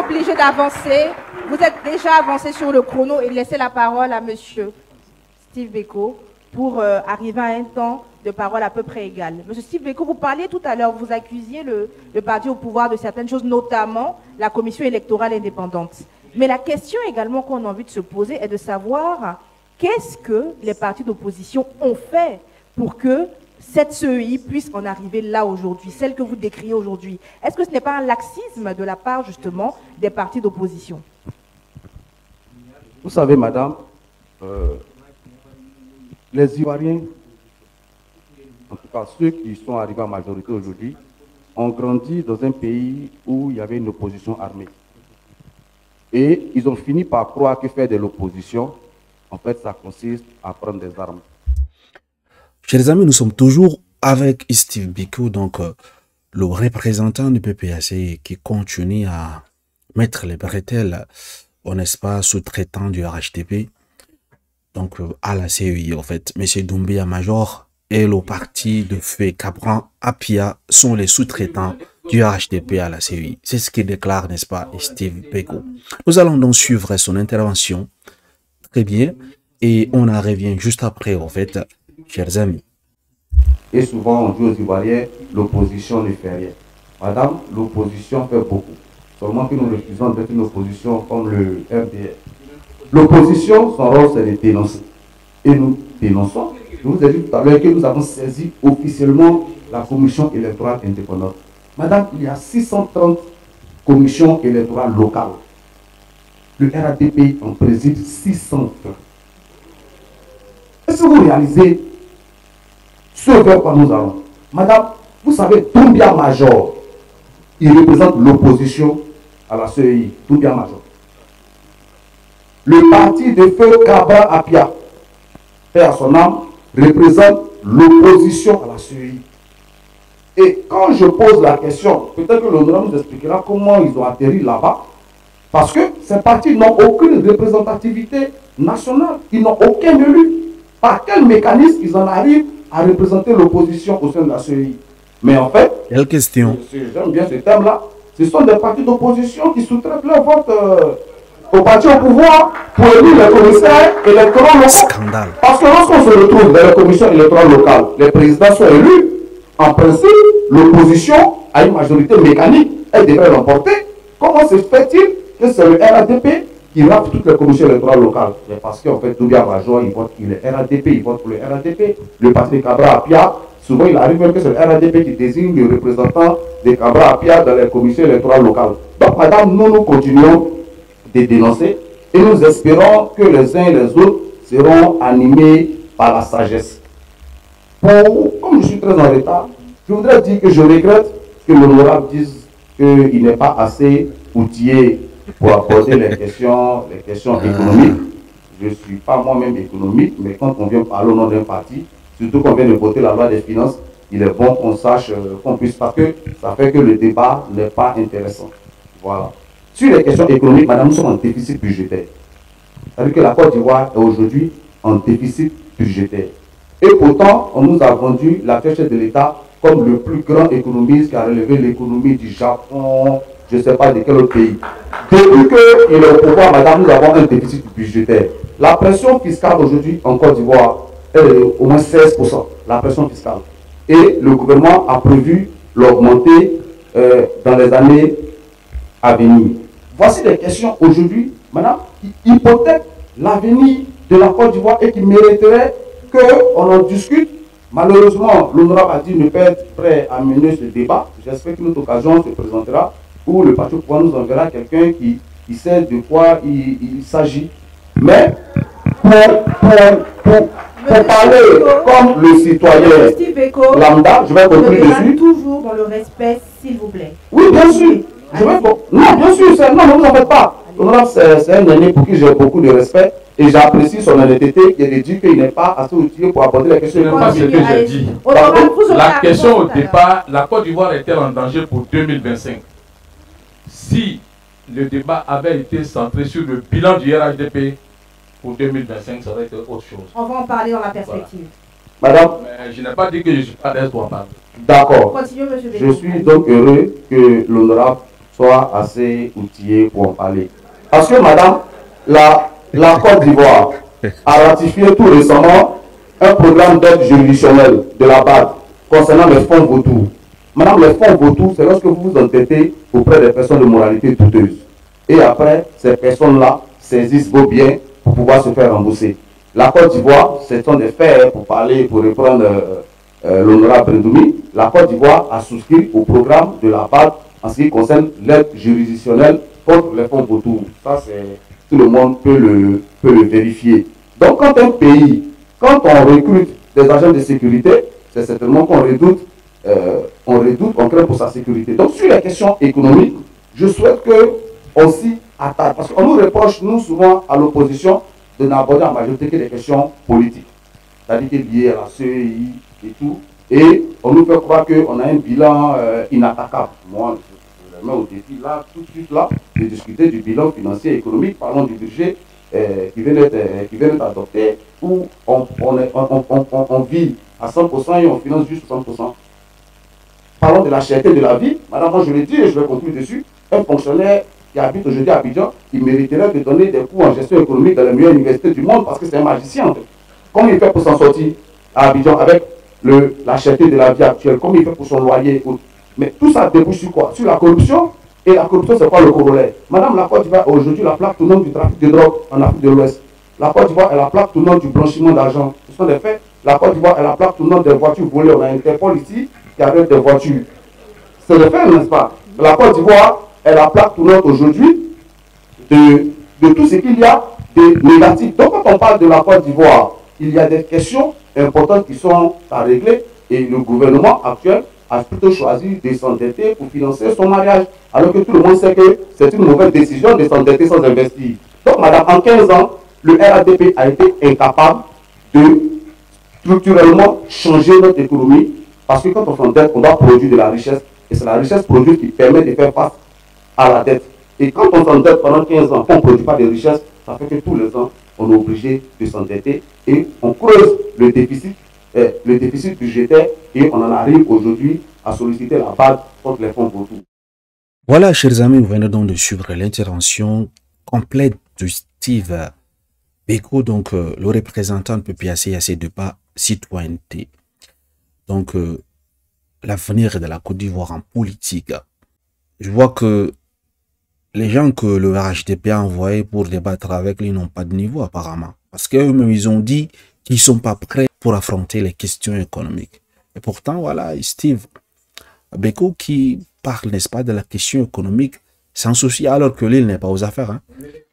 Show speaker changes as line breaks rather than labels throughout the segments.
obligé d'avancer. Vous êtes déjà avancé sur le chrono et laissez la parole à monsieur Steve Beko pour arriver à un temps de parole à peu près égal. Monsieur Steve Beko, vous parliez tout à l'heure, vous accusiez le parti au pouvoir de certaines choses, notamment la commission électorale indépendante. Mais la question également qu'on a envie de se poser est de savoir qu'est-ce que les partis d'opposition ont fait pour que cette CEI puisse en arriver là aujourd'hui, celle que vous décriez aujourd'hui. Est-ce que ce n'est pas un laxisme de la part justement des partis d'opposition?
Vous savez, madame, les Ivoiriens, en tout cas ceux qui sont arrivés à majorité aujourd'hui, ont grandi dans un pays où il y avait une opposition armée. Et ils ont fini par croire que faire de l'opposition, en fait, ça consiste à prendre des armes.
Chers amis, nous sommes toujours avec Steve Beko, donc le représentant du PPAC qui continue à mettre les bretelles au espace sous-traitant du RHDP, donc à la CEI en fait. M. Doumbia Major et le parti de Feu Cabran Apia sont les sous-traitants du RHDP à la CEI. C'est ce qu'il déclare, n'est-ce pas, Steve Beko. Nous allons donc suivre son intervention. Très bien. Et on en revient juste après, en fait, chers amis.
Et souvent, on dit aux Ivoiriens, l'opposition ne fait rien. Madame, l'opposition fait beaucoup. Seulement que nous refusons d'être une opposition comme le RDR. L'opposition, son rôle, c'est de dénoncer. Et nous dénonçons. Je vous ai dit tout à l'heure que nous avons saisi officiellement la commission électorale indépendante. Madame, il y a 630 commissions électorales locales. Le RADP en préside 600. Est-ce que vous réalisez ce vers quoi nous allons? Madame, vous savez, Doumbia Major, il représente l'opposition à la CEI. Doumbia Major. Le parti de Feu Cabran Apia, paix à son âme, représente l'opposition à la CEI. Et quand je pose la question, peut-être que l'honorable nous expliquera comment ils ont atterri là-bas, parce que ces partis n'ont aucune représentativité nationale, ils n'ont aucun élu. Par quel mécanisme ils en arrivent à représenter l'opposition au sein de la CEI? Mais en fait,
quelle question?
J'aime bien ce terme-là. Ce sont des partis d'opposition qui sous-traitent leur vote au parti au pouvoir pour élire les commissaires électoraux locaux.
Scandale.
Parce que lorsqu'on se retrouve dans les commissions électorales locales, les présidents sont élus. En principe, l'opposition a une majorité mécanique, elle devrait l'emporter. Comment se fait-il que c'est le RADP qui rate toutes les commissions électorales locales? Parce qu'en fait, Doumbia Major, il est RADP, il vote pour le RADP. Le parti de Cabran Apia, souvent il arrive même que c'est le RADP qui désigne le représentant de Cabran Apia dans les commissions électorales locales. Donc, madame, nous continuons de dénoncer et nous espérons que les uns et les autres seront animés par la sagesse. Comme je suis très en retard, je voudrais dire que je regrette que l'honorable dise qu'il n'est pas assez outillé pour aborder les questions économiques. Je ne suis pas moi-même économique, mais quand on vient parler au nom d'un parti, surtout qu'on vient de voter la loi des finances, il est bon qu'on sache, qu'on puisse, parce que ça fait que le débat n'est pas intéressant. Voilà. Sur les questions économiques, madame, nous sommes en déficit budgétaire. C'est-à-dire que la Côte d'Ivoire est aujourd'hui en déficit budgétaire. Et pourtant, on nous a vendu la chef de l'État comme le plus grand économiste qui a relevé l'économie du Japon, je ne sais pas de quel autre pays. Depuis qu'il est au pouvoir, madame, nous avons un déficit budgétaire. La pression fiscale aujourd'hui en Côte d'Ivoire est au moins 16%, la pression fiscale. Et le gouvernement a prévu l'augmenter dans les années à venir. Voici des questions aujourd'hui, madame, qui hypothèquent l'avenir de la Côte d'Ivoire et qui mériteraient qu'on en discute. Malheureusement, l'honorable a dit ne pas être prêt à mener ce débat. J'espère qu'une autre occasion se présentera où le parti au pouvoir nous enverra quelqu'un qui sait de quoi il s'agit. Mais pour parler comme le citoyen lambda, je vais conclure dessus.
Toujours dans le respect, s'il vous plaît.
Oui, bien sûr. Non, bien sûr, non, ne vous en faites pas. L'honorable, c'est un aîné pour qui j'ai beaucoup de respect. Et j'apprécie son honnêteté qui est de dire qu'il n'est pas assez outillé pour aborder la question.
Ce n'est pas ce que j'ai dit. La question au départ, la Côte d'Ivoire est-elle en danger pour 2025? Si le débat avait été centré sur le bilan du RHDP pour 2025, ça aurait été autre chose.
On va en parler dans la perspective.
Voilà. Madame,
mais je n'ai pas dit que je ne suis pas d'aise pour en parler.
D'accord. Je suis donc heureux que l'honorable soit assez outillé pour en parler. Parce que, madame, la Côte d'Ivoire a ratifié tout récemment un programme d'aide juridictionnelle de la BAD concernant les fonds vautours. Madame, les fonds vautours, c'est lorsque vous vous entêtez auprès des personnes de moralité douteuse. Et après, ces personnes-là saisissent vos biens pour pouvoir se faire rembourser. La Côte d'Ivoire, ce sont des faits pour parler, pour reprendre l'honorable Brendoumi. La Côte d'Ivoire a souscrit au programme de la BAD en ce qui concerne l'aide juridictionnelle contre les fonds vautours. Ça, tout le monde peut le vérifier. Donc, quand un pays, quand on recrute des agents de sécurité, c'est certainement qu'on redoute, on craint pour sa sécurité. Donc, sur les questions économiques, je souhaite qu'on s'y attarde. Parce qu'on nous reproche, nous, souvent, à l'opposition, de n'aborder en majorité que des questions politiques. C'est-à-dire liées à la CEI et tout. Et on nous fait croire qu'on a un bilan inattaquable. Moi, je le mets au défi, là, tout de suite, là, de discuter du bilan financier et économique, parlons du budget qui vient d'être adopté, où on vit à 100% et on finance juste 100%. Parlons de la cherté de la vie. Madame, moi je l'ai dit et je vais conclure dessus. Un fonctionnaire qui habite aujourd'hui à Abidjan, il mériterait de donner des cours en gestion économique dans les meilleures universités du monde parce que c'est un magicien. Comment il fait pour s'en sortir à Abidjan avec la cherté de la vie actuelle? Comment il fait pour son loyer? Mais tout ça débouche sur quoi? Sur la corruption. Et la corruption, c'est quoi le corollaire? Madame, la Côte d'Ivoire aujourd'hui la plaque tournante du trafic de drogue en Afrique de l'Ouest. La Côte d'Ivoire est la plaque tournante du blanchiment d'argent. Ce sont des faits. La Côte d'Ivoire est la plaque tournante des voitures volées. On a Interpol ici qui arrête des voitures. C'est des faits, n'est-ce pas? La Côte d'Ivoire est la plaque tournante aujourd'hui de tout ce qu'il y a de négatif. Donc, quand on parle de la Côte d'Ivoire, il y a des questions importantes qui sont à régler et le gouvernement actuel a plutôt choisi de s'endetter pour financer son mariage, alors que tout le monde sait que c'est une mauvaise décision de s'endetter sans investir. Donc, madame, en 15 ans, le RADP a été incapable de structurellement changer notre économie, parce que quand on s'endette, on doit produire de la richesse, et c'est la richesse produite qui permet de faire face à la dette. Et quand on s'endette pendant 15 ans, qu'on ne produit pas de richesse, ça fait que tous les ans, on est obligé de s'endetter et on creuse le déficit budgétaire et on en arrive aujourd'hui à solliciter la BAD contre les fonds vautours.
Voilà, chers amis, vous venez donc de suivre l'intervention complète de Steve Beko, donc le représentant de PPAC à ses deux pas citoyenneté. Donc, l'avenir de la Côte d'Ivoire en politique. Je vois que les gens que le RHDP a envoyés pour débattre avec lui n'ont pas de niveau apparemment. Parce qu'eux-mêmes, ils ont dit qu'ils ne sont pas prêts pour affronter les questions économiques. Et pourtant, voilà, Steve Beko qui parle, n'est-ce pas, de la question économique sans souci, alors que l'île n'est pas aux affaires. Hein.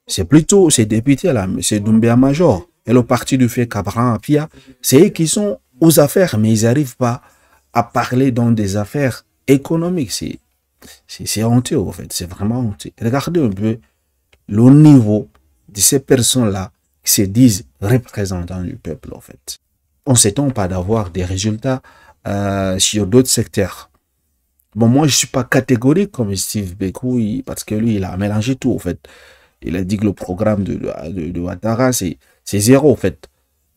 C'est plutôt ces députés-là, M. Doumbia Major et le parti du fait Cabran Pia, c'est eux qui sont aux affaires, mais ils n'arrivent pas à parler dans des affaires économiques. C'est honteux, en fait. C'est vraiment honteux. Regardez un peu le niveau de ces personnes-là qui se disent représentants du peuple, en fait. On ne s'étend pas d'avoir des résultats sur d'autres secteurs. Bon, moi, je ne suis pas catégorique comme Steve Beko, parce que lui, il a mélangé tout, en fait. Il a dit que le programme de Ouattara, c'est zéro, en fait.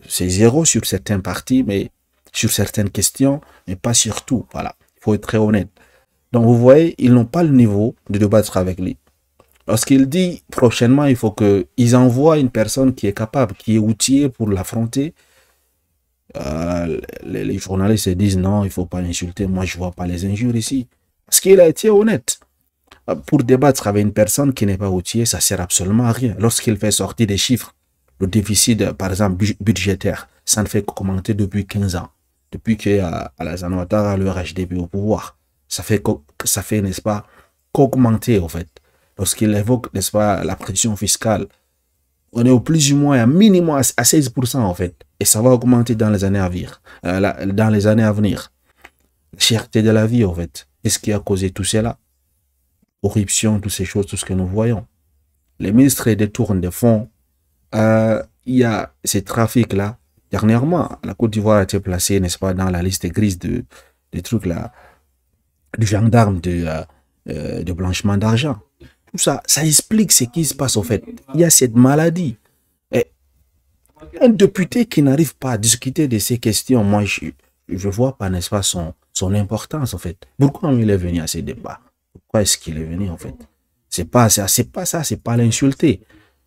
C'est zéro sur certains partis, mais sur certaines questions, mais pas sur tout. Voilà, il faut être très honnête. Donc, vous voyez, ils n'ont pas le niveau de débattre avec lui. Lorsqu'il dit prochainement, il faut qu'ils envoient une personne qui est capable, qui est outillée pour l'affronter. Les journalistes se disent non, il ne faut pas insulter. Moi, je ne vois pas les injures ici. Parce qu'il a été honnête. Pour débattre avec une personne qui n'est pas outillée, ça ne sert absolument à rien. Lorsqu'il fait sortir des chiffres, le déficit, par exemple, budgétaire, ça ne fait qu'augmenter depuis 15 ans. Depuis qu'Alassane Ouattara a le RHDP au pouvoir. Ça fait, n'est-ce pas, qu'augmenter, en fait. Lorsqu'il évoque, n'est-ce pas, la pression fiscale, on est au plus ou moins, à minimum à 16%, en fait. Et ça va augmenter dans les années à venir. La cherté de la vie, en fait. Qu'est-ce qui a causé tout cela? Corruption, toutes ces choses, tout ce que nous voyons. Les ministres détournent des fonds. Il y a ces trafics-là. Dernièrement, la Côte d'Ivoire a été placée, n'est-ce pas, dans la liste grise des trucs là, du gendarme de blanchiment d'argent. Tout ça, ça explique ce qui se passe au fait. Il y a cette maladie. Et un député qui n'arrive pas à discuter de ces questions, moi, je ne vois pas, n'est-ce pas, son importance, en fait. Pourquoi il est venu à ces débats? Pourquoi est-ce qu'il est venu, en fait? C'est pas ça, c'est pas l'insulter.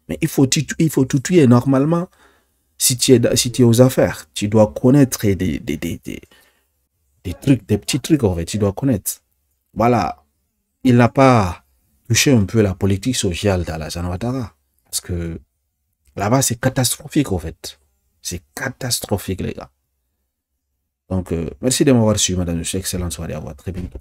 Mais il faut tuer normalement. Si tu es aux affaires, tu dois connaître des trucs, des petits trucs, en fait, tu dois connaître. Voilà. Il n'a pas touché un peu la politique sociale d'Alassane Ouattara. Parce que là-bas, c'est catastrophique, en fait. C'est catastrophique, les gars. Donc, merci de m'avoir suivi, madame. Excellente soirée à vous. À très bientôt.